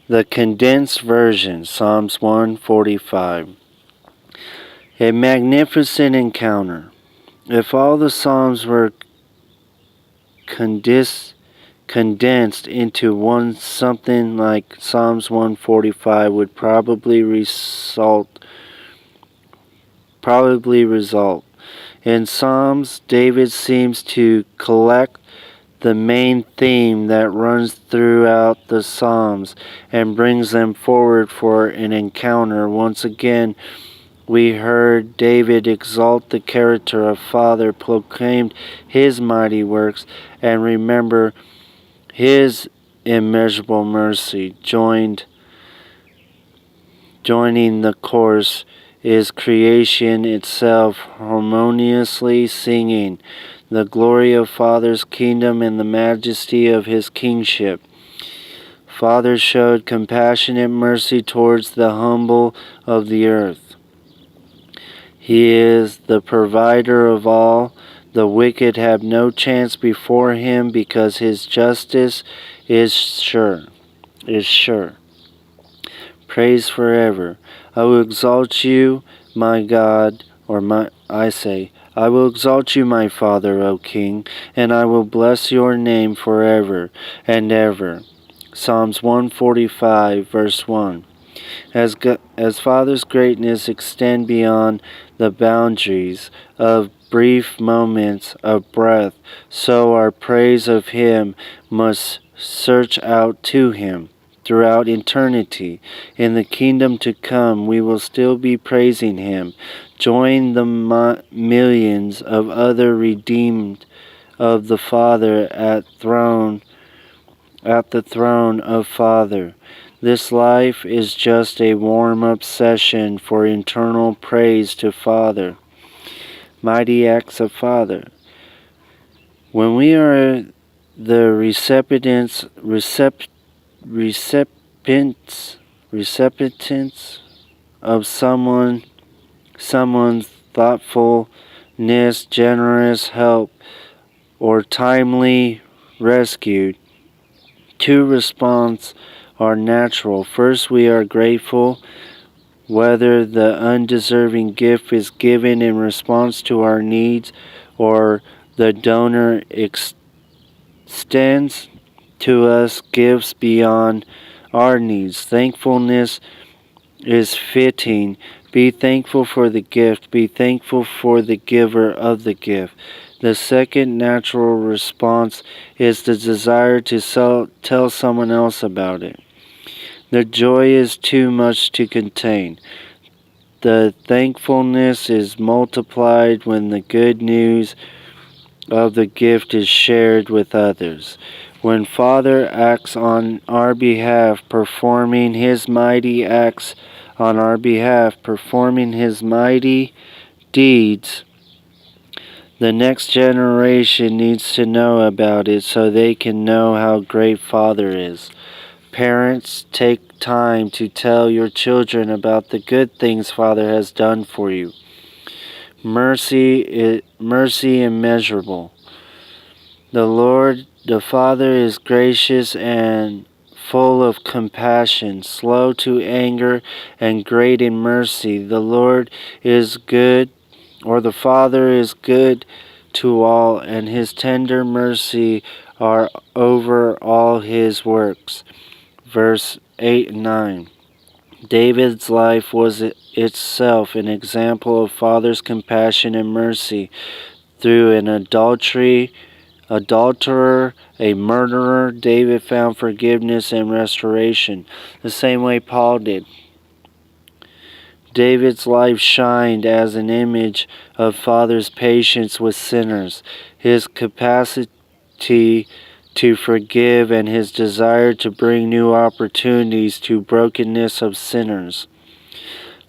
The condensed version, Psalms 145. A magnificent encounter. If all the Psalms were condensed into one, something like Psalms 145 would probably result. In Psalms, David seems to collect the main theme that runs throughout the Psalms and brings them forward for an encounter. Once again, we heard David exalt the character of Father, proclaimed his mighty works, and remember his immeasurable mercy. Joining the chorus is creation itself harmoniously singing the glory of Father's kingdom and the majesty of his kingship. Father showed compassionate mercy towards the humble of the earth. He is the provider of all. The wicked have no chance before him because his justice is sure. Praise forever. I will exalt you, my God, I will exalt you, my Father, O King, and I will bless your name forever and ever. Psalms 145, verse 1. As Father's greatness extend beyond the boundaries of brief moments of breath, so our praise of Him must search out to Him. Throughout eternity, in the kingdom to come, we will still be praising Him. Join the millions of other redeemed of the Father at the throne of Father. This life is just a warm-up session for eternal praise to Father. Mighty acts of Father. When we are the recipients of someone's thoughtfulness, generous help, or timely rescue, two responses are natural. First, we are grateful, whether the undeserving gift is given in response to our needs or the donor extends to us gifts beyond our needs. Thankfulness is fitting. Be thankful for the gift. Be thankful for the giver of the gift. The second natural response is the desire to tell someone else about it. The joy is too much to contain. The thankfulness is multiplied when the good news of the gift is shared with others. When Father acts on our behalf, performing His mighty acts on our behalf, performing His mighty deeds, the next generation needs to know about it so they can know how great Father is. Parents, take time to tell your children about the good things Father has done for you. Mercy immeasurable. The Father is gracious and full of compassion, slow to anger, and great in mercy. The Lord is good, or the Father is good to all, and His tender mercy are over all His works. Verse 8 and 9. David's life was itself an example of Father's compassion and mercy. Through an adulterer, a murderer, David found forgiveness and restoration, the same way Paul did. David's life shined as an image of Father's patience with sinners, His capacity to forgive, and His desire to bring new opportunities to brokenness of sinners.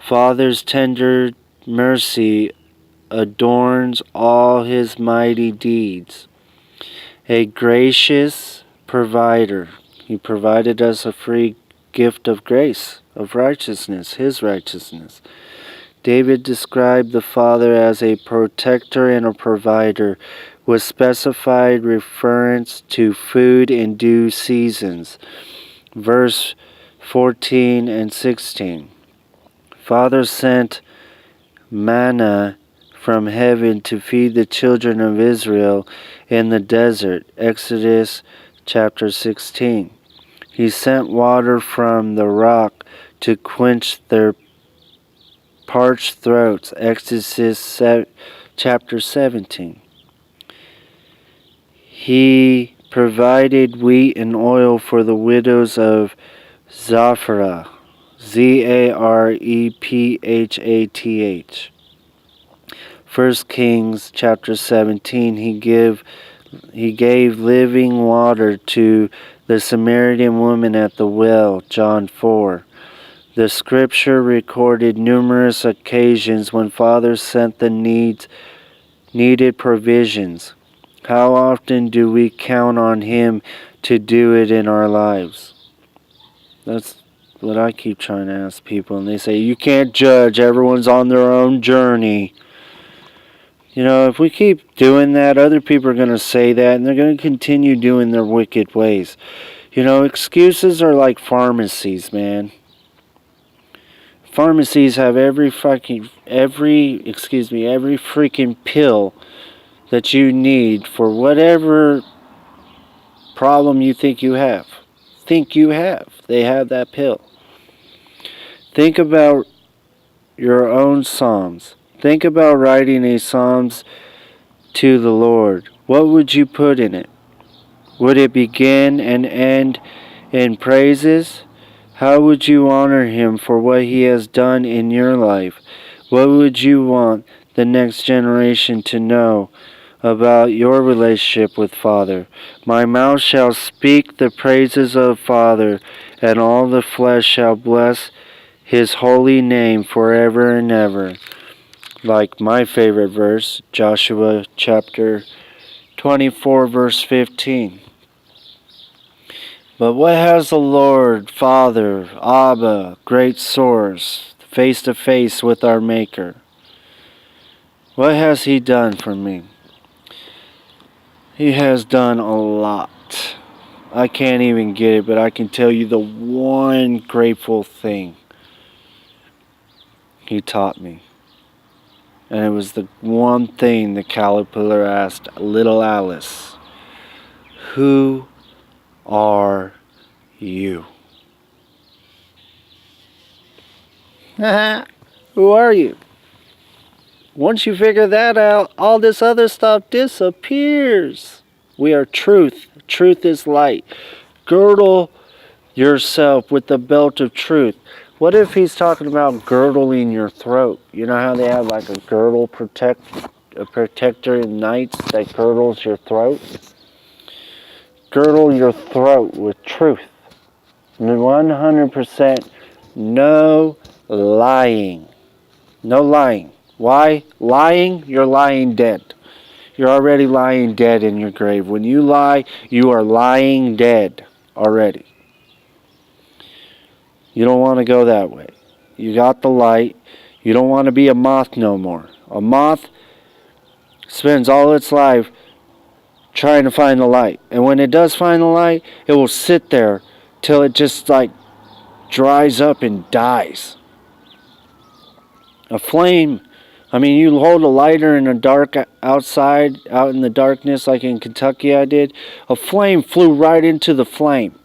Father's tender mercy adorns all His mighty deeds. A gracious provider. He provided us a free gift of grace, of righteousness, His righteousness. David described the Father as a protector and a provider, with specified reference to food in due seasons. Verse 14 and 16. Father sent manna from heaven to feed the children of Israel in the desert. Exodus chapter 16. He sent water from the rock to quench their parched throats. Exodus chapter 17. He provided wheat and oil for the widows of Zarephath. Zarephath. 1 Kings chapter 17. He gave living water to the Samaritan woman at the well. John 4. The scripture recorded numerous occasions when Father sent the needed provisions. How often do we count on Him to do it in our lives? That's what I keep trying to ask people, and they say, you can't judge, everyone's on their own journey. You know, if we keep doing that, other people are going to say that, and they're going to continue doing their wicked ways. You know, excuses are like pharmacies, man. Pharmacies have every freaking pill that you need for whatever problem you think you have. They have that pill. Think about your own psalms. Think about writing a psalms to the Lord. What would you put in it? Would it begin and end in praises? How would you honor Him for what He has done in your life? What would you want the next generation to know about your relationship with Father? My mouth shall speak the praises of Father, and all the flesh shall bless His holy name forever and ever. Like my favorite verse, Joshua chapter 24, verse 15. But what has the Lord, Father, Abba, great source, face to face with our Maker? What has He done for me? He has done a lot. I can't even get it, but I can tell you the one grateful thing He taught me. And it was the one thing the caterpillar asked little Alice. Who are you? Who are you? Once you figure that out, all this other stuff disappears. We are truth. Truth is light. Girdle yourself with the belt of truth. What if He's talking about girdling your throat? You know how they have like a girdle protector in nights that girdles your throat? Girdle your throat with truth. 100% no lying. No lying. Why? Lying, you're lying dead. You're already lying dead in your grave. When you lie, you are lying dead already. You don't want to go that way. You got the light. You don't want to be a moth no more. A moth spends all its life trying to find the light. And when it does find the light, it will sit there till it just like dries up and dies. A flame, I mean, you hold a lighter in the dark outside, out in the darkness like in Kentucky I did. A flame flew right into the flame.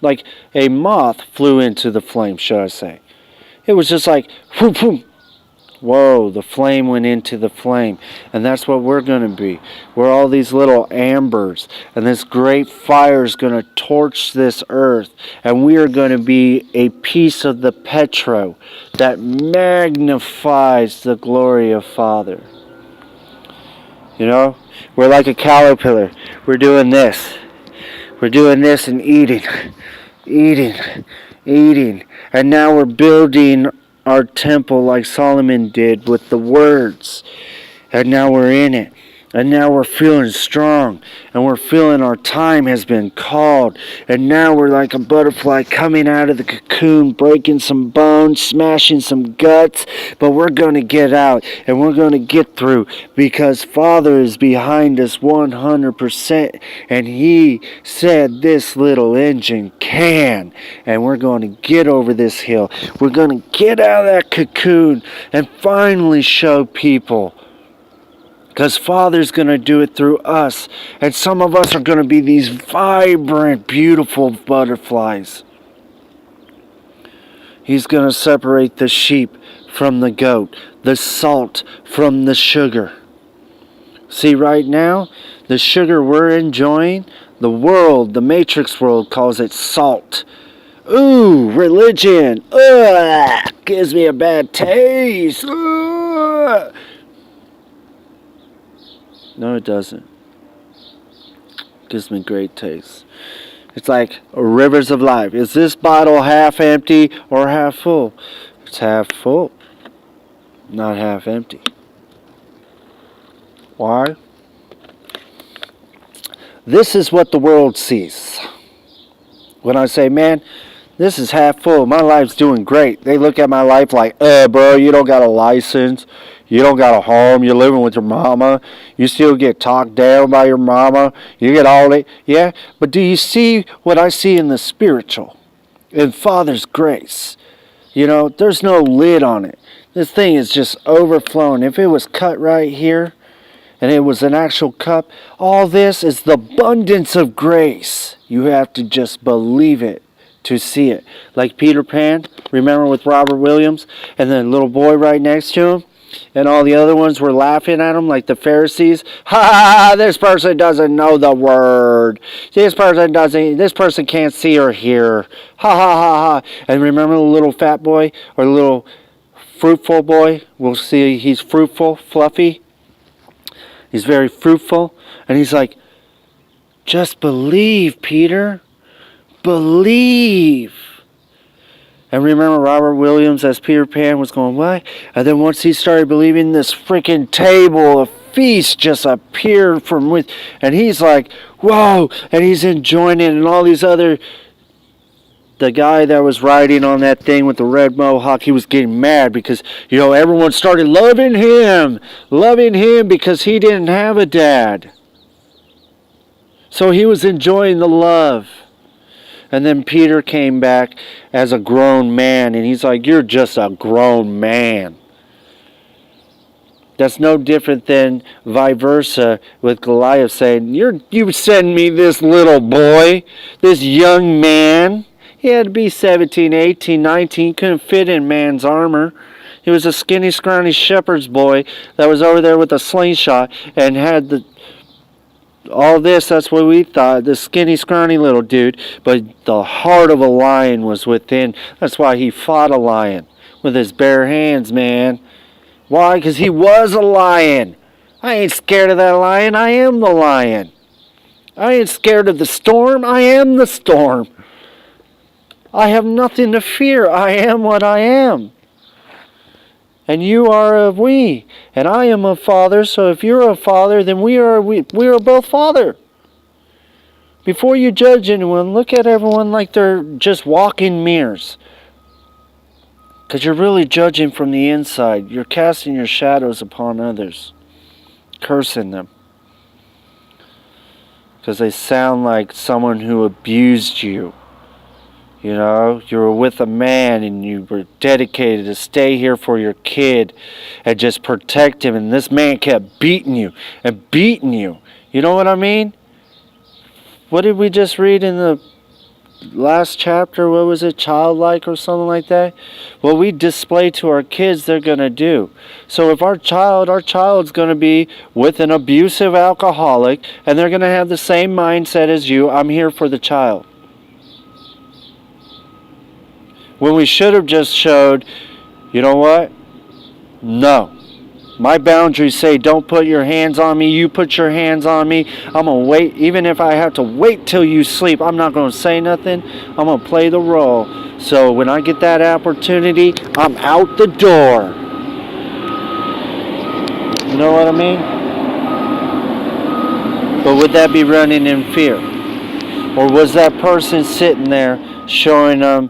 Like a moth flew into the flame, should I say. It was just like, whoom, whoom. Whoa, the flame went into the flame. And that's what we're going to be. We're all these little ambers. And this great fire is going to torch this earth. And we are going to be a piece of the petro that magnifies the glory of Father. You know, we're like a caterpillar. We're doing this. We're doing this and eating. And now we're building our temple like Solomon did with the words. And now we're in it. And now we're feeling strong, and we're feeling our time has been called. And now we're like a butterfly coming out of the cocoon, breaking some bones, smashing some guts. But we're going to get out, and we're going to get through, because Father is behind us 100%. And He said this little engine can. And we're going to get over this hill. We're going to get out of that cocoon and finally show people. Because Father's going to do it through us. And some of us are going to be these vibrant, beautiful butterflies. He's going to separate the sheep from the goat, the salt from the sugar. See, right now, the sugar we're enjoying, the world, the matrix world, calls it salt. Ooh, religion. Ugh, gives me a bad taste. Ugh. No, it doesn't. It gives me great taste. It's like rivers of life. Is this bottle half empty or half full? It's half full, not half empty. Why? This is what the world sees. When I say, man, this is half full, my life's doing great, they look at my life like, bro, you don't got a license. You don't got a home. You're living with your mama. You still get talked down by your mama. You get all that. Yeah, but do you see what I see in the spiritual? In Father's grace. You know, there's no lid on it. This thing is just overflowing. If it was cut right here, and it was an actual cup, all this is the abundance of grace. You have to just believe it to see it. Like Peter Pan, remember with Robert Williams, and the little boy right next to him? And all the other ones were laughing at him like the Pharisees. Ha! This person doesn't know the word. This person can't see or hear. Ha ha ha ha. And remember the little fat boy or the little fruitful boy? We'll see he's fruitful, fluffy. He's very fruitful. And he's like, just believe, Peter. Believe. And remember Robert Williams as Peter Pan was going, what? And then once he started believing, this freaking table of feast just appeared from with, and he's like, whoa, and he's enjoying it, and all these other, the guy that was riding on that thing with the red mohawk, he was getting mad because, you know, everyone started loving him because he didn't have a dad. So he was enjoying the love. And then Peter came back as a grown man, and he's like, you're just a grown man. That's no different than Verison with Goliath saying, you send me this little boy, this young man. He had to be 17, 18, 19, couldn't fit in man's armor. He was a skinny, scrawny shepherd's boy that was over there with a slingshot and had all this, that's what we thought, this skinny, scrawny little dude. But the heart of a lion was within. That's why he fought a lion with his bare hands, man. Why? Because he was a lion. I ain't scared of that lion. I am the lion. I ain't scared of the storm. I am the storm. I have nothing to fear. I am what I am. And you are of we, and I am a father, so if you're a father, then we are both father. Before you judge anyone, look at everyone like they're just walking mirrors. Because you're really judging from the inside. You're casting your shadows upon others, cursing them. Because they sound like someone who abused you. You know, you were with a man and you were dedicated to stay here for your kid and just protect him. And this man kept beating you and beating you. You know what I mean? What did we just read in the last chapter? What was it? Childlike or something like that? What we display to our kids, they're going to do. So if our child's going to be with an abusive alcoholic and they're going to have the same mindset as you, I'm here for the child. When we should have just showed, you know what? No. My boundaries say don't put your hands on me. You put your hands on me. I'm going to wait. Even if I have to wait till you sleep, I'm not going to say nothing. I'm going to play the role. So when I get that opportunity, I'm out the door. You know what I mean? But would that be running in fear? Or was that person sitting there showing them,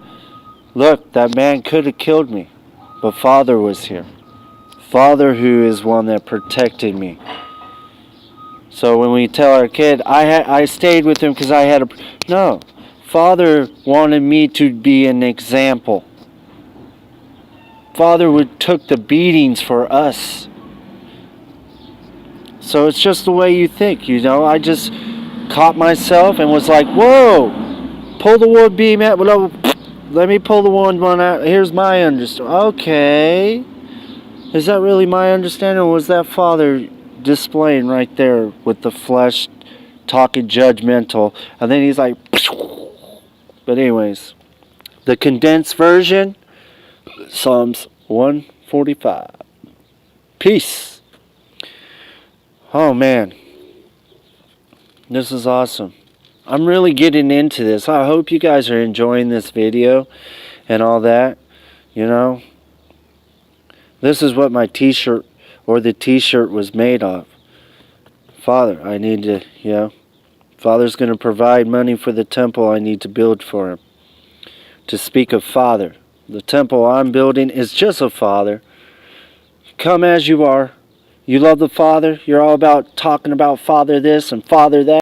look, that man could have killed me, but Father was here. Father who is one that protected me. So when we tell our kid, I stayed with him because I had a... No. Father wanted me to be an example. Father took the beatings for us. So it's just the way you think, you know. I just caught myself and was like, whoa, pull the wood beam out. Let me pull the one out. Here's my understanding. Okay. Is that really my understanding, or was that Father displaying right there with the flesh talking judgmental? And then he's like... But anyways, the condensed version, Psalms 145. Peace. Oh man, this is awesome. I'm really getting into this. I hope you guys are enjoying this video and all that. You know, this is what my t-shirt or the t-shirt was made of. Father, I need to, you know, Father's going to provide money for the temple I need to build for him. To speak of Father, the temple I'm building is just a Father. Come as you are. You love the Father. You're all about talking about Father this and Father that.